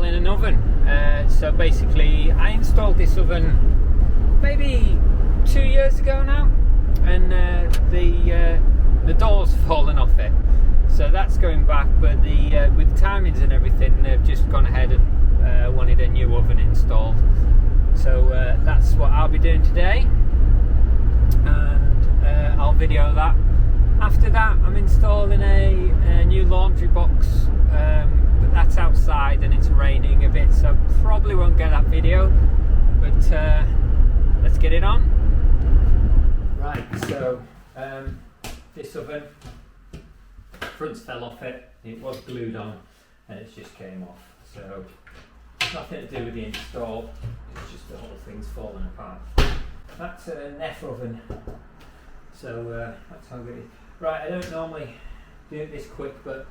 installing an oven. So basically I installed this oven maybe 2 years ago now, and the door's fallen off it, so that's going back, but with timings and everything, they've just gone ahead and wanted a new oven installed. So that's what I'll be doing today, and I'll video that. After that, I'm installing a new laundry box, but that's outside and it's raining a bit, so probably won't get that video, but let's get it on. Right, so this oven, fronts fell off it, it was glued on and it just came off, so nothing to do with the install, it's just the whole thing's falling apart. That's a Neff oven, so that's how it is. Right, I don't normally do it this quick, but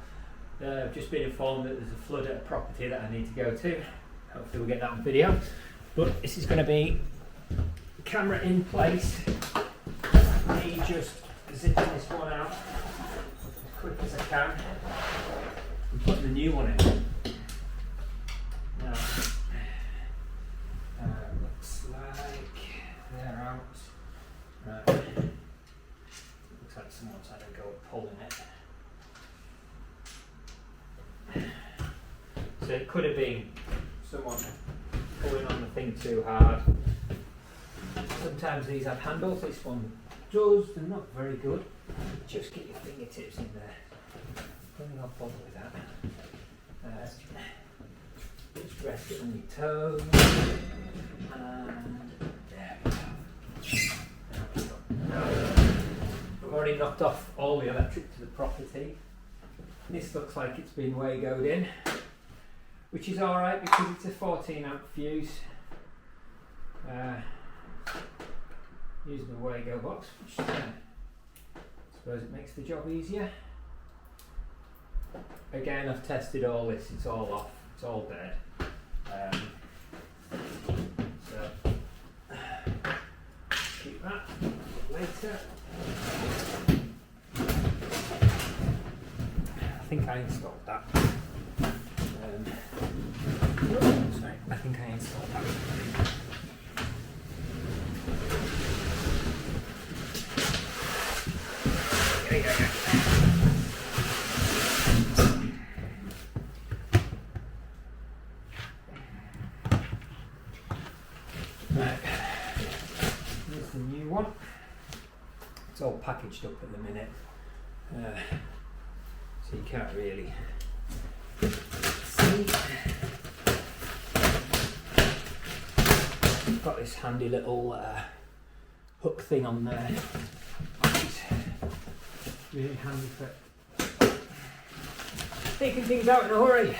I've just been informed that there's a flood at a property that I need to go to. Hopefully we'll get that on video. But this is going to be camera in place. Me just zipping this one out as quick as I can and putting the new one in. Now, looks like they're out. Right. Looks like someone's had a go at pulling it. So it could have been someone pulling on the thing too hard. Sometimes these have handles, this one does, they're not very good. Just get your fingertips in there. Probably not bother with that. Just rest it on your toes. And there we go. I've already knocked off all the electric to the property. This looks like it's been Wagoed in, which is alright because it's a 14 amp fuse. Using the Wago box, which I suppose it makes the job easier. Again, I've tested all this, it's all off, it's all dead. So keep that later. I think I installed that. Sorry, I think I installed that. Right, here's the new one. It's all packaged up at the minute, so you can't really see. I've got this handy little hook thing on there, which is really handy for taking things out in a hurry.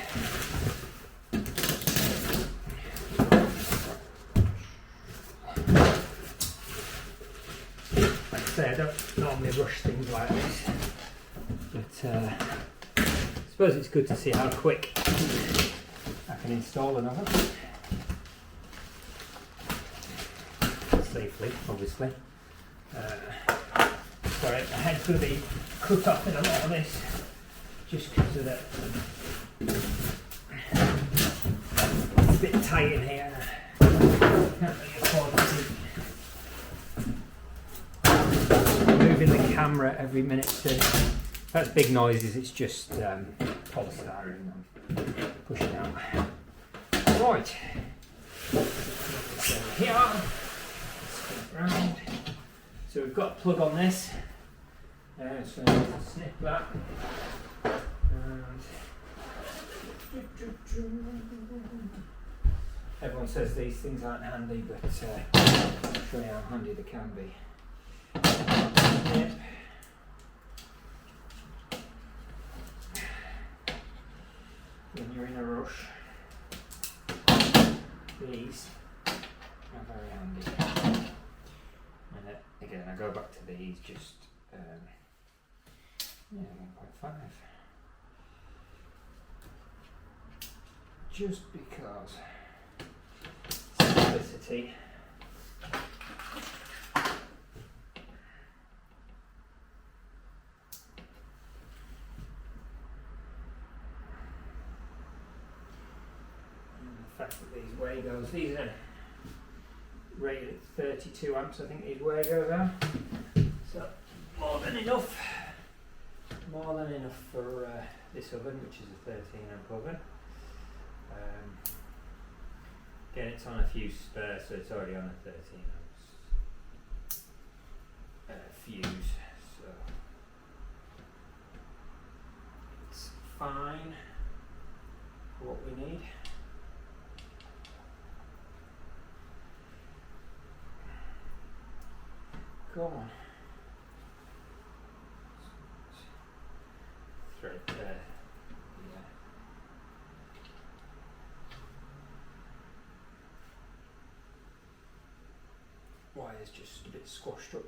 Like I say, I don't normally rush things like this, but I suppose it's good to see how quick I can install an oven. Safely, obviously. Sorry, my head's going to be cut off in a lot of this, just because of that. It's a bit tight in here. Can't really afford to keep moving the camera every minute. So that's big noises. It's just polystyrene I'm pushing out. Right. So here. Round. So we've got a plug on this, so snip that, and everyone says these things aren't handy, but I'll show you how handy they can be. Snip. When you're in a rush, these are very handy. Again, I go back to these, just 1.5, just because simplicity. fact that these Wagos, these are rated at 32 amps, I think these Wagos are. So more than enough for this oven, which is a 13 amp oven. Again, it's on a fuse spare, so it's already on a 13 amps fuse, so it's fine for what we need. Go on. Thread there. Yeah. Wire's just a bit squashed up.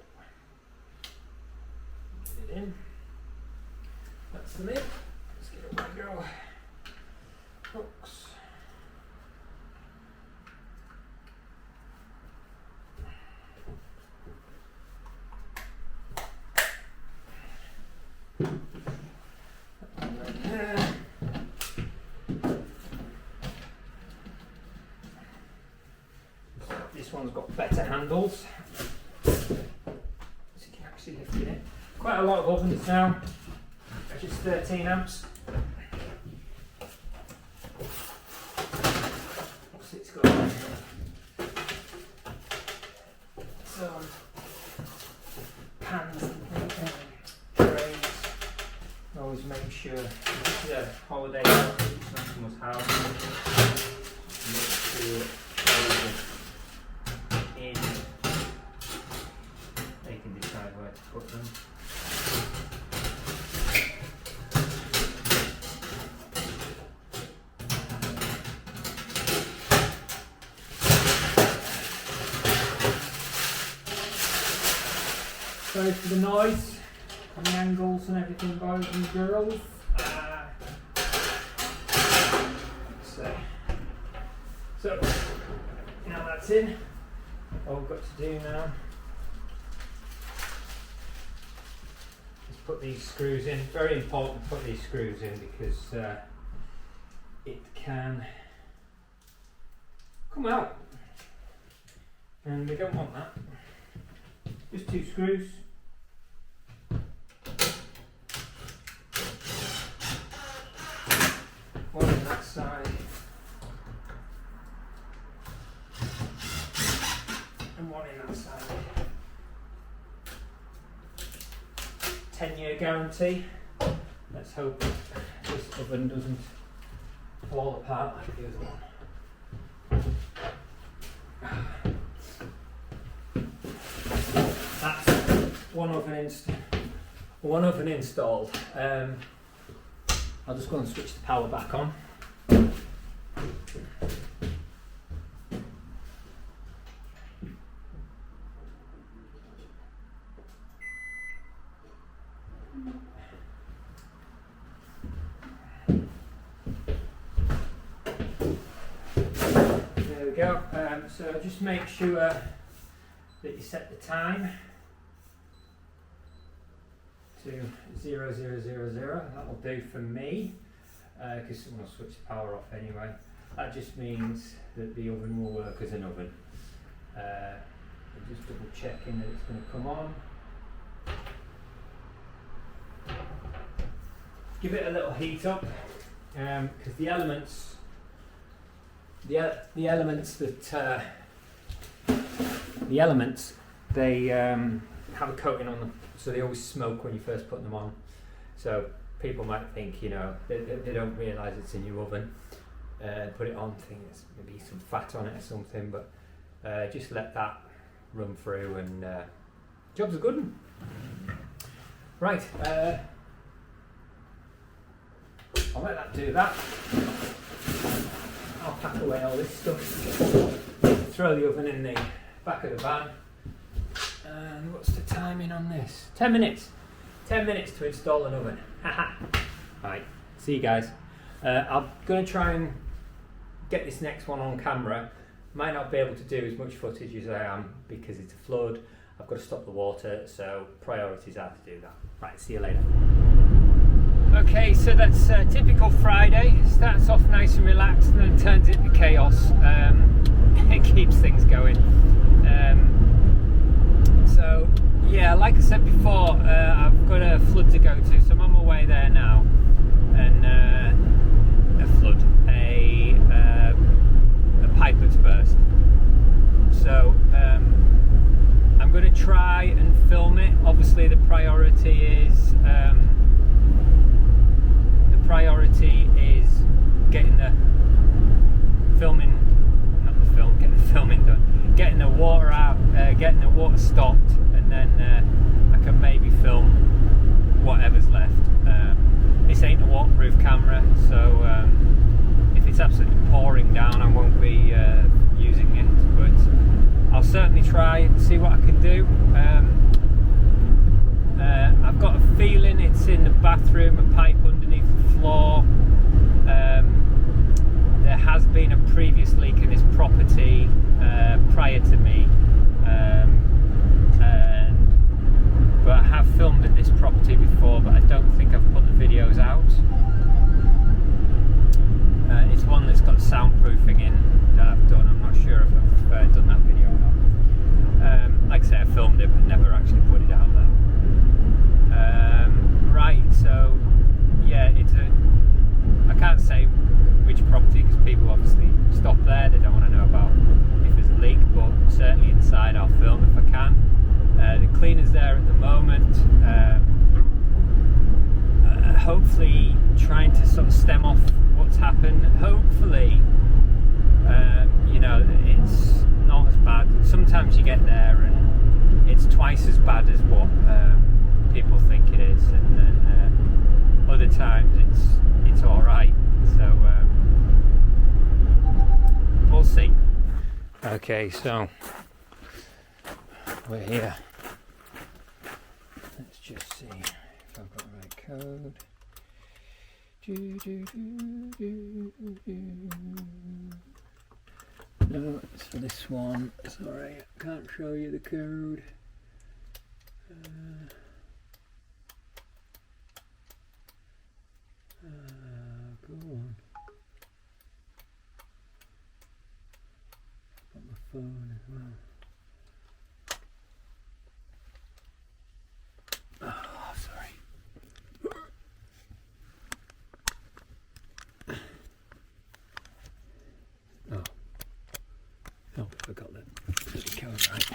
Get it in. That's the lid. Let's get it one go. Hooks. This one's got better handles, so you can actually lift it in. Quite a lot of ovens now, just 13 amps. What's it's got? Some pans and trays. Always make sure this is a Holliday customer's house. Make sure in, they can decide where to put them. Sorry for the noise and the angles and everything, boys and girls. So now that's in. All we've got to do now is put these screws in. Very important to put these screws in because it can come out and we don't want that. Just 2 screws. One on that side. And one in that side. 10-year guarantee. Let's hope this oven doesn't fall apart like the other one. That's one oven installed. I'll just go and switch the power back on. There we go. So just make sure that you set the time to 0000. That'll do for me, because someone will switch the power off anyway. That just means that the oven will work as an oven. I'm just double checking that it's going to come on. Give it a little heat up, because the elements they have a coating on them, so they always smoke when you first put them on. So people might think, you know, they don't realise it's a new oven. Put it on, think there's maybe some fat on it or something, but just let that run through and job's a good one. Right, I'll let that do that. I'll pack away all this stuff, throw the oven in the back of the van. And what's the timing on this? 10 minutes. 10 minutes to install an oven. Right, see you guys. I'm going to try and get this next one on camera. Might not be able to do as much footage as I am because it's a flood. I've got to stop the water, so priorities are to do that. Right, see you later. Okay, so that's typical Friday. Starts off nice and relaxed and then turns into chaos. It keeps things going. So yeah, like I said before, I've got a flood to go to, so I'm on my way there now. And a pipe that's burst. So I'm going to try and film it. Obviously, the priority is getting the filming, getting the filming done, getting the water out, getting the water stopped, and then I can maybe film whatever's left. This ain't a waterproof camera, so if it's absolutely pouring down, I won't be using it, but I'll certainly try and see what I can do. I've got a feeling it's in the bathroom, a pipe underneath the floor. There has been a previous leak in this property prior to me, but I have filmed at this property before, but I don't think I've put the videos out. It's one that's got soundproofing in that I've done. I'm not sure if I've done that video or not. Like I say, I filmed it but never actually put it out there. Right, so yeah, I can't say which property because people obviously stop there, they don't want to know about if there's a leak, but certainly inside I'll film if I can. The cleaner's there at the moment, hopefully trying to sort of stem off what's happened. Hopefully, you know, it's not as bad. Sometimes you get there and it's twice as bad as what people think it is, and then other times it's all right. So we'll see. Okay, so we're here. Let's just see if I've got the right code. No, it's for this one. Sorry, I can't show you the code. Go on. Got my phone as well. Oh, sorry. Oh, forgot that. Code right.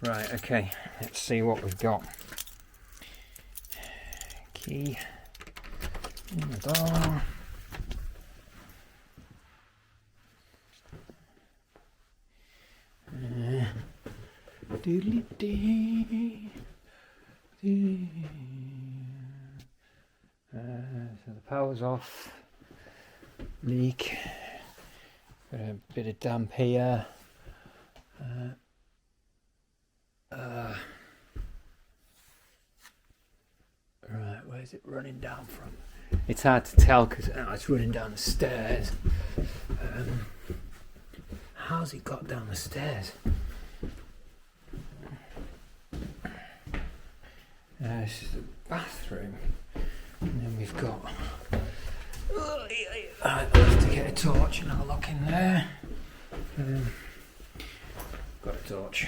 Right, okay. Let's see what we've got. Key in the door. So the power's off. Leak. Got a bit of damp here. Right, where's it running down from? It's hard to tell because it's running down the stairs. How's it got down the stairs? This is the bathroom, and then we've got. I'll have to get a torch and have a look in there. Got a torch.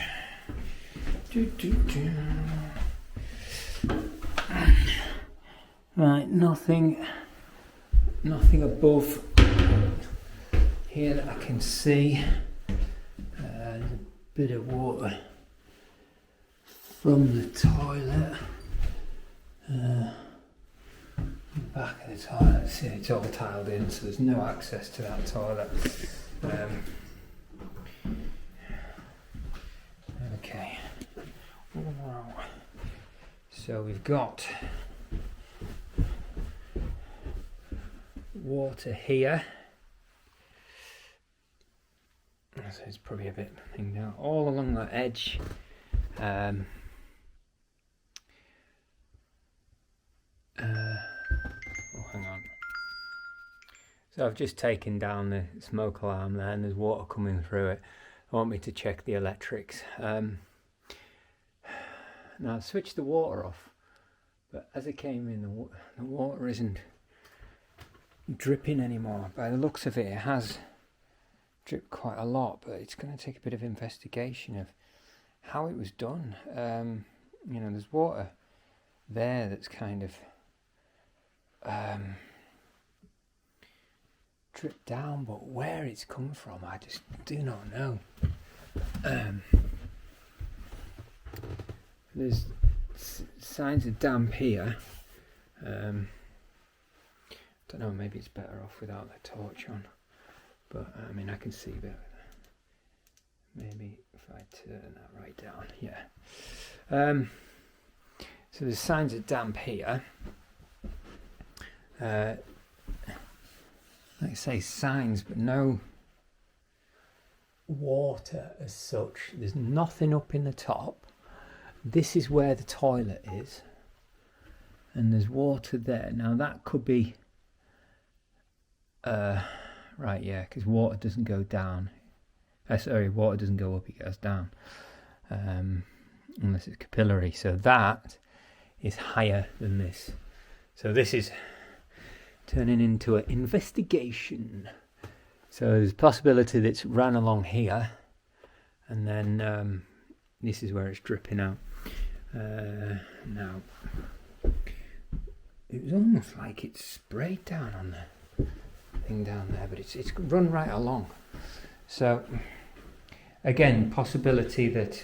Right, nothing above here that I can see. There's a bit of water from the toilet. Back of the toilet, see it's all tiled in, so there's no access to that toilet. Okay. So we've got water here. So it's probably a bit thing now. All along the edge. Hang on. So I've just taken down the smoke alarm there and there's water coming through it. I want me to check the electrics. Now I've switched the water off, But as I came in, the water isn't dripping anymore. By the looks of it, it has dripped quite a lot, but it's going to take a bit of investigation of how it was done. You know, there's water there that's kind of dripped down, but where it's come from, I just do not know. There's signs of damp here. Don't know, maybe it's better off without the torch on, but I mean I can see better. Maybe if I turn that right down, yeah. So there's signs of damp here. Like I say, signs, but no water as such. There's nothing up in the top. This is where the toilet is, and there's water there. Now that could be right, yeah, because water doesn't go down. Sorry, water doesn't go up, it goes down, unless it's capillary. So that is higher than this. So this is turning into an investigation. So there's a possibility that it's ran along here, and then this is where it's dripping out. Now, it was almost like it's sprayed down on the thing down there, but it's run right along. So again, possibility that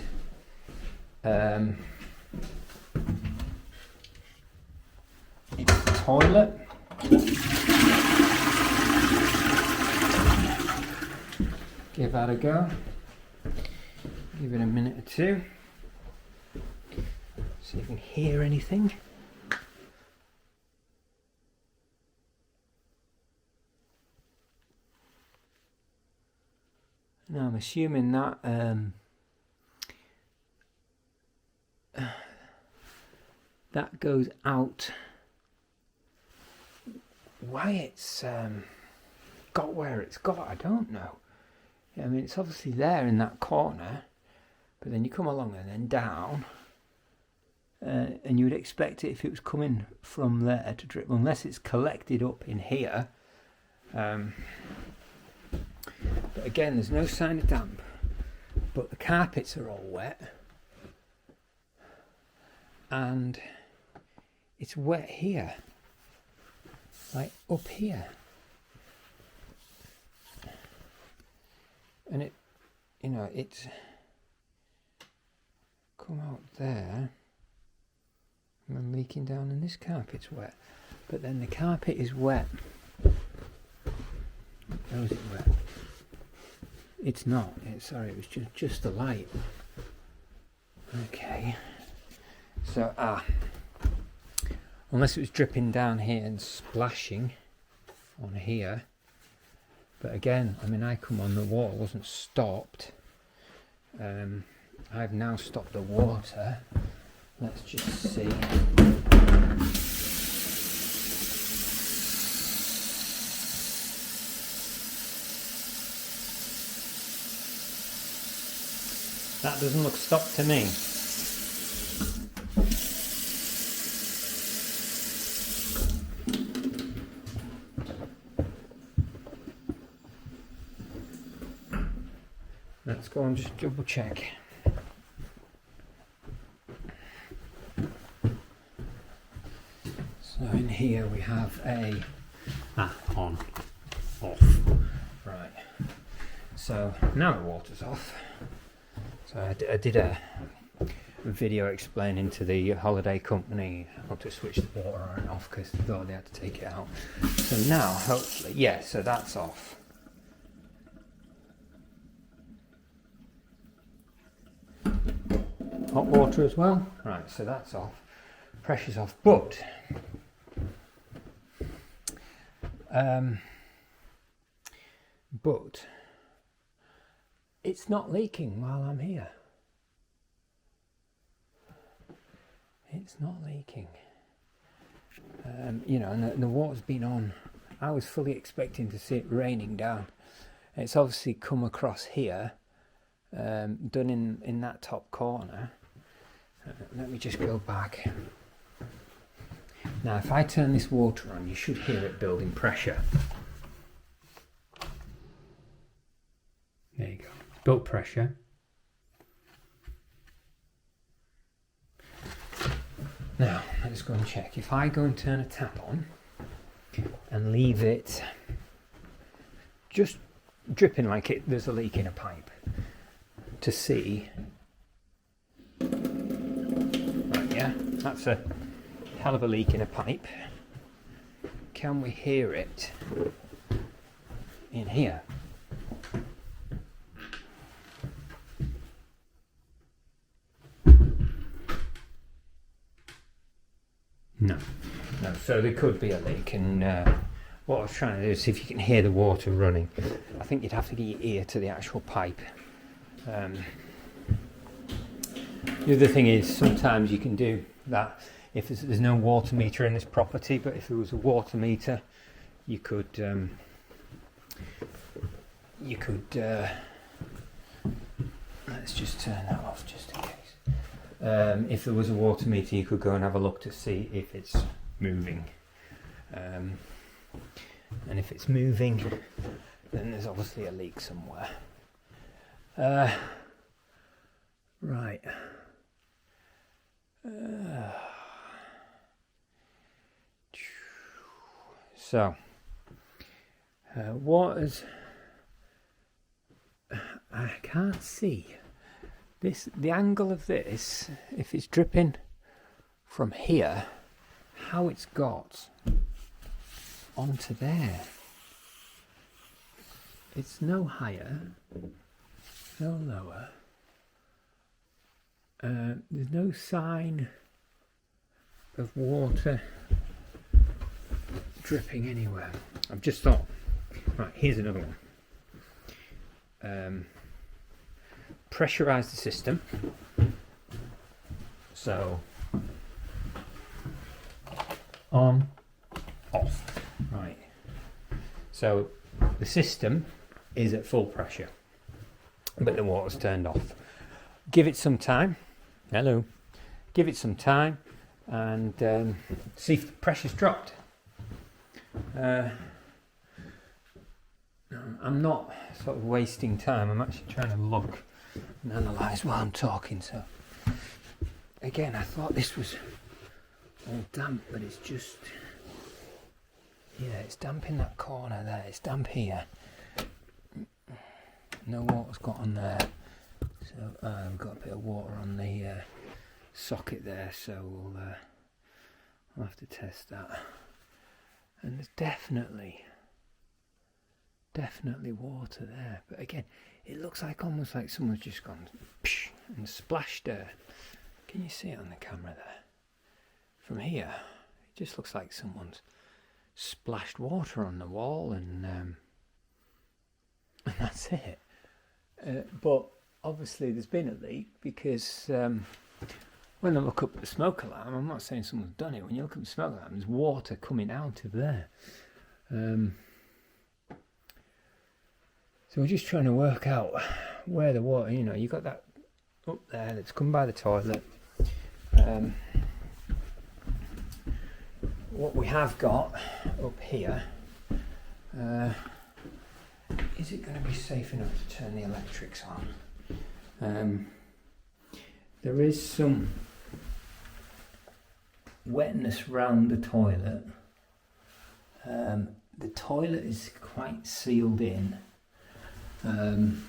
it's the toilet. Give that a go. Give it a minute or two. See if you can hear anything. Now I'm assuming that that goes out. Why it's got where it's got, I don't know. I mean, it's obviously there in that corner, but then you come along and then down, and you would expect it if it was coming from there to drip, unless it's collected up in here. But again, there's no sign of damp, but the carpets are all wet, and it's wet here, like up here, and it, you know, it's come out there and then leaking down, and this carpet's wet, but then the carpet is wet. How is it wet? It's not. Sorry, it was just the light. Okay. So unless it was dripping down here and splashing on here. But again, I mean, I come on, the water wasn't stopped. I've now stopped the water. Let's just see. That doesn't look stopped to me. Let's go and just double check. So in here we have a on, off. Right. So now the water's off. So I did a video explaining to the Holliday company how to switch the water on and off, because they thought they had to take it out. So now, hopefully, yeah, so that's off. Hot water as well. Right, so that's off. Pressure's off, but it's not leaking while I'm here. It's not leaking. You know, and the water's been on. I was fully expecting to see it raining down. It's obviously come across here, done in that top corner. Let me just go back. Now if I turn this water on, you should hear it building pressure. There you go, it's built pressure. Now, let's go and check. If I go and turn a tap on and leave it just dripping like there's a leak in a pipe to see. Right, yeah, that's a hell of a leak in a pipe. Can we hear it in here? No, so there could be a leak, and what I was trying to do is see if you can hear the water running. I think you'd have to get your ear to the actual pipe. The other thing is sometimes you can do that if there's no water meter in this property, but if there was a water meter, you could let's just turn that off just in case. If there was a water meter, you could go and have a look to see if it's moving. And if it's moving, then there's obviously a leak somewhere. Right. So, what is... I can't see this, the angle of this, if it's dripping from here, how it's got onto there. It's no higher, no lower. There's no sign of water dripping anywhere. I've just thought, right, here's another one. Pressurize the system. So, on, off. Right. So, the system is at full pressure, but the water's turned off. Give it some time. Hello. Give it some time and see if the pressure's dropped. I'm not sort of wasting time. I'm actually trying to look and analyse while I'm talking. So again, I thought this was all damp, but it's just, yeah, it's damp in that corner there. It's damp here. No water's got on there. So I've got a bit of water on the socket there. So I'll have to test that. And there's definitely water there, but again, it looks like almost like someone's just gone psh, and splashed there. Can you see it on the camera there? From here, it just looks like someone's splashed water on the wall, and that's it. But obviously, there's been a leak because when I look up the smoke alarm, I'm not saying someone's done it. When you look up the smoke alarm, there's water coming out of there. So we're just trying to work out where the water, you know, you got that up there that's come by the toilet. What we have got up here, is it going to be safe enough to turn the electrics on? There is some wetness round the toilet. The toilet is quite sealed in. And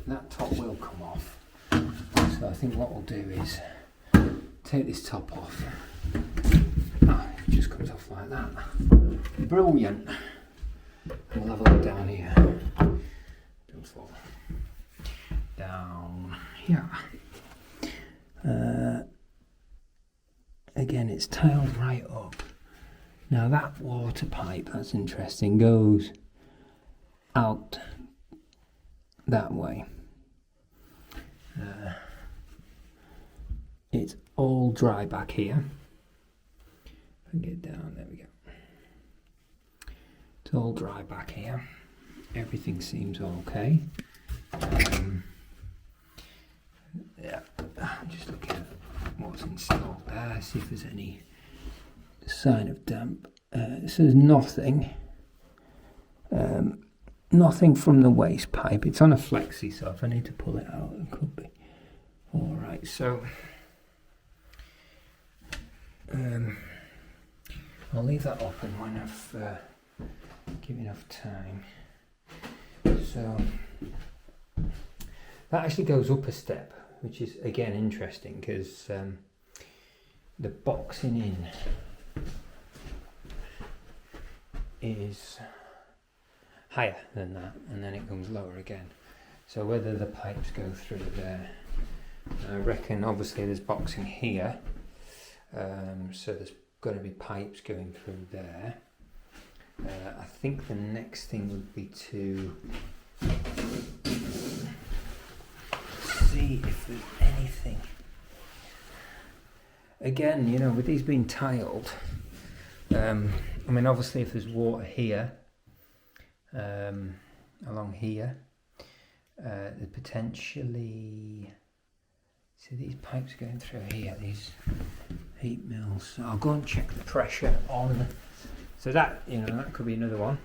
that top will come off. So I think what we'll do is take this top off. It just comes off like that. Brilliant. And we'll have a look down here. Don't fall. Down here. Again, it's tiled right up. Now that water pipe, that's interesting, goes out that way. It's all dry back here. If I can get down, there we go. It's all dry back here. Everything seems okay. Yeah, I'm just looking at what's installed there, see if there's any sign of damp. So there's nothing. Nothing from the waste pipe. It's on a flexi, so if I need to pull it out, it could be. All right, so I'll leave that open when I've given enough time. So that actually goes up a step, which is again interesting because the boxing in is higher than that, and then it comes lower again. So whether the pipes go through there, I reckon obviously there's boxing here, so there's going to be pipes going through there. I think the next thing would be to see if there's anything. Again, you know, with these being tiled, I mean, obviously if there's water here, along here, there's potentially, see these pipes going through here, these heat mills. So I'll go and check the pressure on, so that, you know, that could be another one.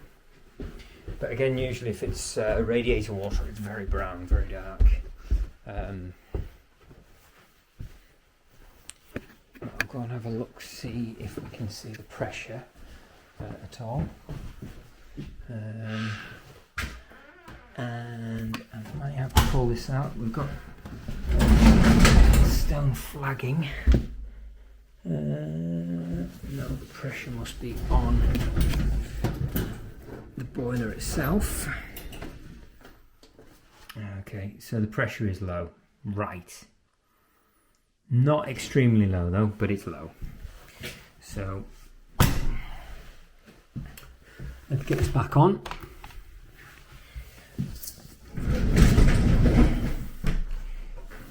But again, usually if it's radiator water, it's very brown, very dark. I'll go and have a look, see if we can see the pressure at all. And I might have to pull this out. We've got stone flagging. No, the pressure must be on the boiler itself. Okay, so the pressure is low. Right. Not extremely low though, but it's low. So let's get this back on.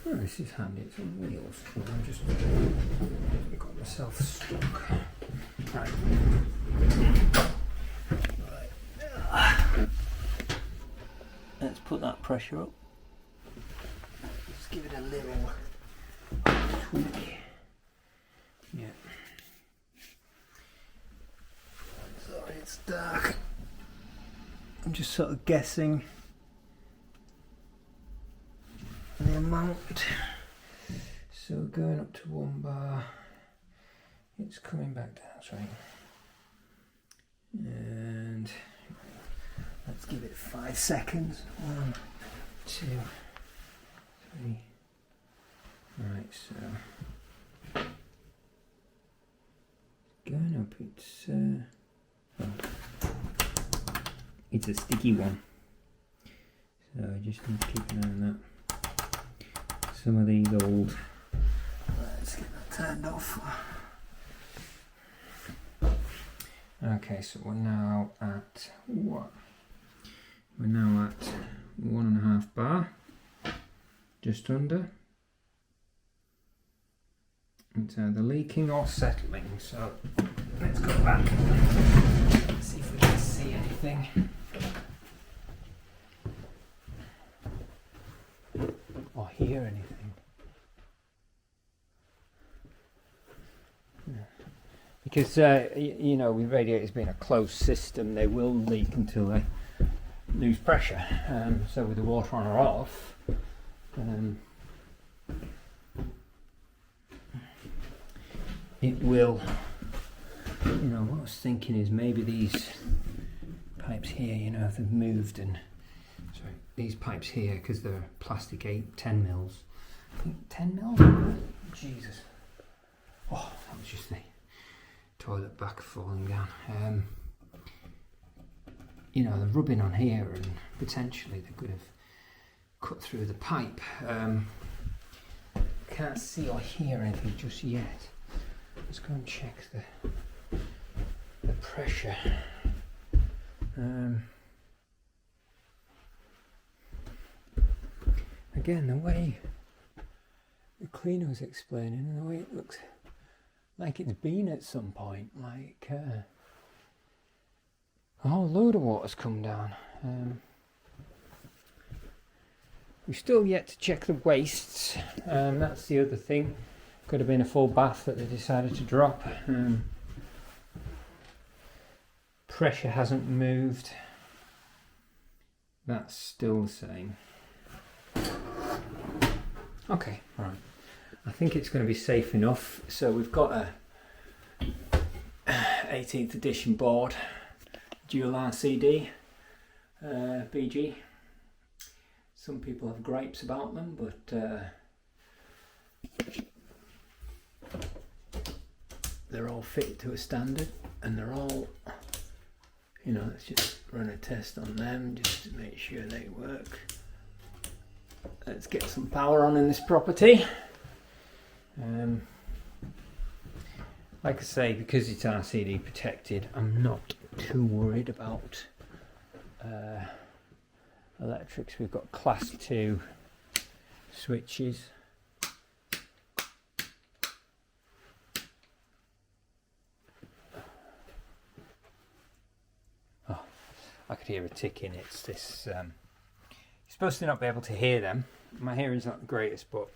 Oh, this is handy, it's on wheels. I'm just got myself stuck. Right. Let's put that pressure up. Let's give it a little tweak. Yeah. Sorry, it's dark. I'm just sort of guessing the amount. So going up to 1 bar, it's coming back down, that's right. And let's give it 5 seconds. 1, 2, 3. Right, so going up, it's a sticky one, so I just need to keep an eye on that. Some of these old, let's get that turned off. Okay, so we're now at what? We're now at 1.5 bar, just under. It's either leaking or settling, so let's go back and see if we can see anything. Or hear anything. Yeah. Because, you know, with radiators being a closed system, they will leak until they lose pressure. So with the water on or off, it will, you know, what I was thinking is maybe these pipes here, you know, if they've moved, and sorry, these pipes here, because they're plastic 10 mils. I think 10 mils? Jesus. Oh, that was just the toilet back falling down. You know, they're rubbing on here, and potentially they could have cut through the pipe. Can't see or hear anything just yet. Let's go and check the pressure. Again, the way the cleaner was explaining, and the way it looks like it's been at some point, like a whole load of water's come down. We've still yet to check the wastes. That's the other thing. Could have been a full bath that they decided to drop. Pressure hasn't moved. That's still the same. Okay, alright. I think it's going to be safe enough. So we've got a 18th edition board, dual RCD, BG. Some people have gripes about them, but they're all fitted to a standard, and they're all, you know, let's just run a test on them just to make sure they work. Let's get some power on in this property. Like I say, because it's RCD protected, I'm not too worried about electrics. We've got class 2 switches. Oh, I could hear a ticking. It's this. You're supposed to not be able to hear them. My hearing's not the greatest, but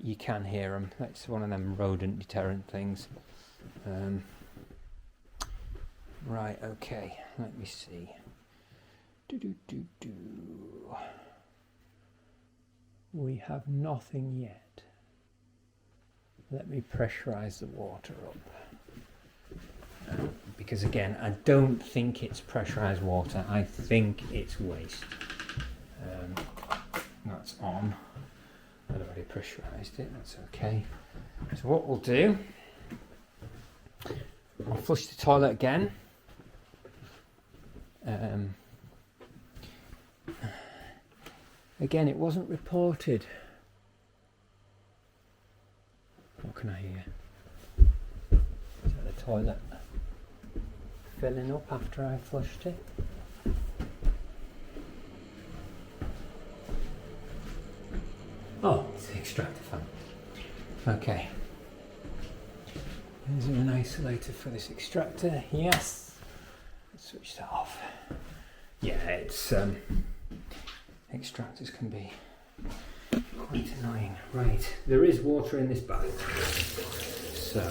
you can hear them. That's one of them rodent deterrent things. Right, okay, let me see. We have nothing yet. Let me pressurize the water up. Because again, I don't think it's pressurized water. I think it's waste. That's on. I've already pressurized it, that's okay. So what we'll do, I'll flush the toilet again. Again, it wasn't reported. What can I hear? Is that the toilet filling up after I flushed it? Oh, it's the extractor fan. Okay. Is there an isolator for this extractor? Yes. Let's switch that off. Yeah, it's extractors can be quite annoying. Right, there is water in this bath. So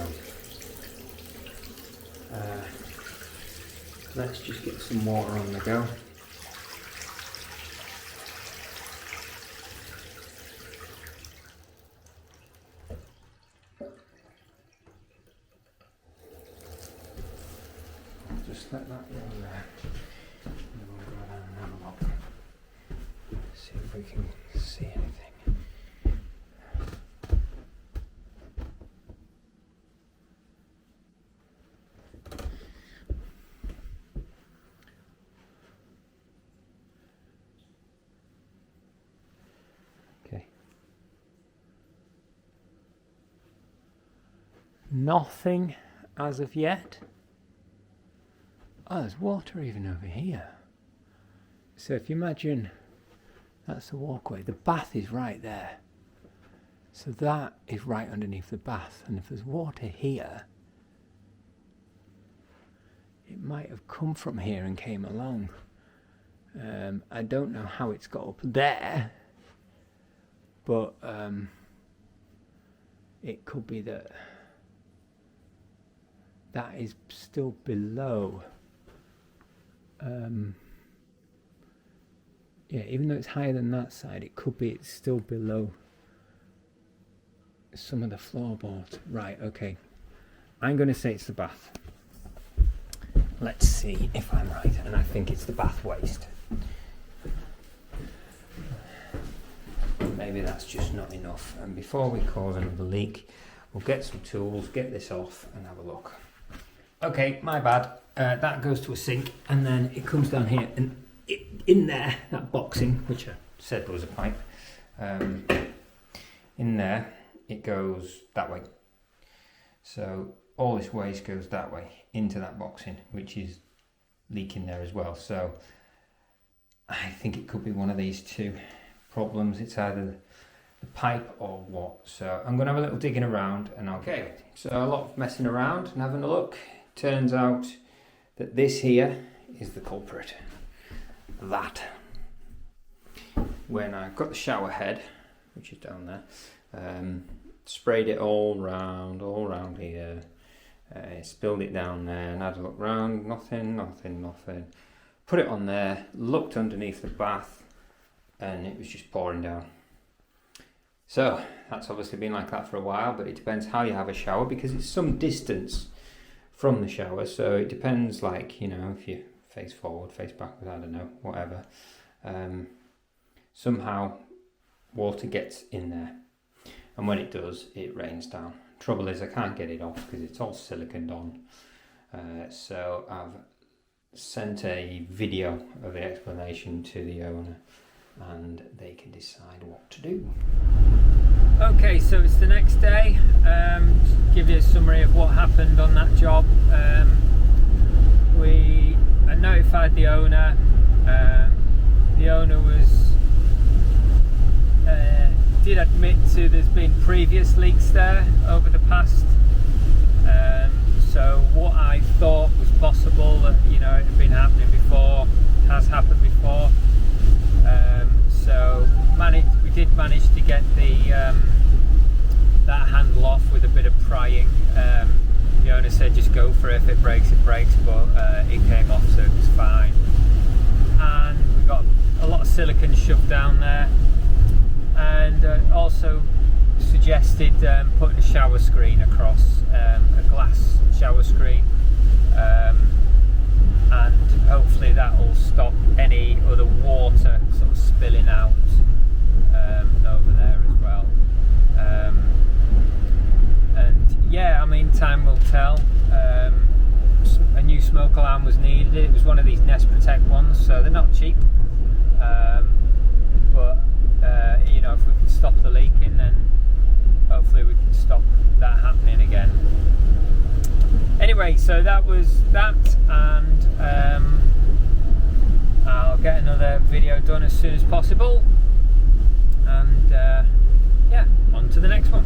let's just get some water on the go. Just let that run there. And then we'll go down and have a look. See if we can see anything. Okay. Nothing as of yet. Oh, there's water even over here. So if you imagine that's the walkway, the bath is right there. So that is right underneath the bath. And if there's water here, it might have come from here and came along. I don't know how it's got up there, but it could be that that is still below. Yeah, even though it's higher than that side, it could be it's still below some of the floorboards. Right, okay. I'm going to say it's the bath. Let's see if I'm right, and I think it's the bath waste. Maybe that's just not enough, and before we cause another leak, we'll get some tools, get this off, and have a look. Okay, my bad. That goes to a sink, and then it comes down here, and in there, that boxing, which I said was a pipe, in there, it goes that way. So all this waste goes that way, into that boxing, which is leaking there as well. So I think it could be one of these two problems. It's either the pipe or what. So I'm going to have a little digging around, and okay. So a lot of messing around and having a look. Turns out that this here is the culprit. That. when I got the shower head, which is down there, sprayed it all round here, spilled it down there, and had a look round, nothing. Put it on there, looked underneath the bath, and it was just pouring down. So that's obviously been like that for a while, but it depends how you have a shower, because it's some distance from the shower, so it depends, like, you know, if you face forward, face backwards, I don't know, whatever. Somehow water gets in there, and when it does, it rains down. Trouble is, I can't get it off because it's all siliconed on. So I've sent a video of the explanation to the owner, and they can decide what to do. Okay, so it's the next day. To give you a summary of what happened on that job. I notified the owner. The owner did admit to there's been previous leaks there over the past. So what I thought was possible, that, you know, it had been happening before, has happened before. So we did manage to get that handle off with a bit of prying. The owner said just go for it, if it breaks, but it came off, so it was fine. And we got a lot of silicone shoved down there, and also suggested putting a shower screen across, a glass shower screen, and hopefully that will stop any other water sort of spilling out over there as well. And yeah, I mean, time will tell. A new smoke alarm was needed. It was one of these Nest Protect ones, so they're not cheap. But you know, if we can stop the leaking, then hopefully we can stop that happening again. Anyway, so that was that, and I'll get another video done as soon as possible, and yeah, on to the next one.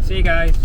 See you guys.